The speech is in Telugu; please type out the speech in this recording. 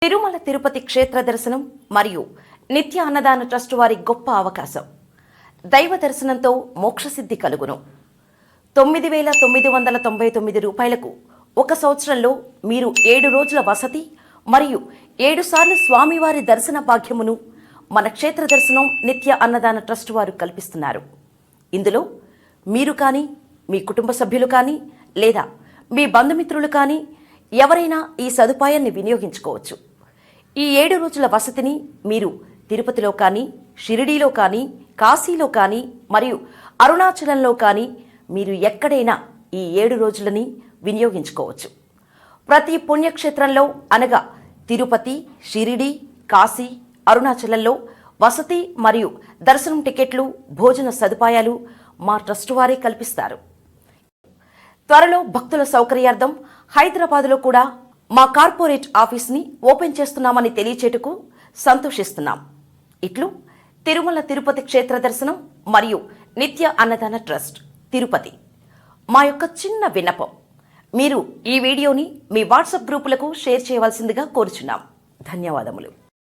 తిరుమల తిరుపతి క్షేత్ర దర్శనం మరియు నిత్య అన్నదాన ట్రస్ట్ వారి గొప్ప అవకాశం. దైవ దర్శనంతో మోక్షసిద్ధి కలుగును. 9,999 రూపాయలకు ఒక సంవత్సరంలో మీరు 7 రోజుల వసతి మరియు 7 సార్లు స్వామివారి దర్శన భాగ్యమును మన క్షేత్ర దర్శనం నిత్య అన్నదాన ట్రస్ట్ వారు కల్పిస్తున్నారు. ఇందులో మీరు కానీ, మీ కుటుంబ సభ్యులు కానీ, లేదా మీ బంధుమిత్రులు కానీ ఎవరైనా ఈ సదుపాయాన్ని వినియోగించుకోవచ్చు. ఈ 7 రోజుల వసతిని మీరు తిరుపతిలో కానీ, షిరిడీలో కానీ, కాశీలో కానీ మరియు అరుణాచలంలో కానీ మీరు ఎక్కడైనా ఈ 7 రోజులని వినియోగించుకోవచ్చు. ప్రతి పుణ్యక్షేత్రంలో అనగా తిరుపతి, షిరిడి, కాశీ, అరుణాచలంలో వసతి మరియు దర్శనం టికెట్లు, భోజన సదుపాయాలు మా ట్రస్ట్ వారే కల్పిస్తారు. త్వరలో భక్తుల సౌకర్యార్థం హైదరాబాద్లో కూడా మా కార్పొరేట్ ఆఫీస్ని ఓపెన్ చేస్తున్నామని తెలియచేటుకు సంతోషిస్తున్నాం. ఇట్లు తిరుమల తిరుపతి క్షేత్ర దర్శనం మరియు నిత్య అన్నదాన ట్రస్ట్ తిరుపతి. మా యొక్క చిన్న విన్నపం, మీరు ఈ వీడియోని మీ వాట్సాప్ గ్రూపులకు షేర్ చేయవలసిందిగా కోరుచున్నాం. ధన్యవాదములు.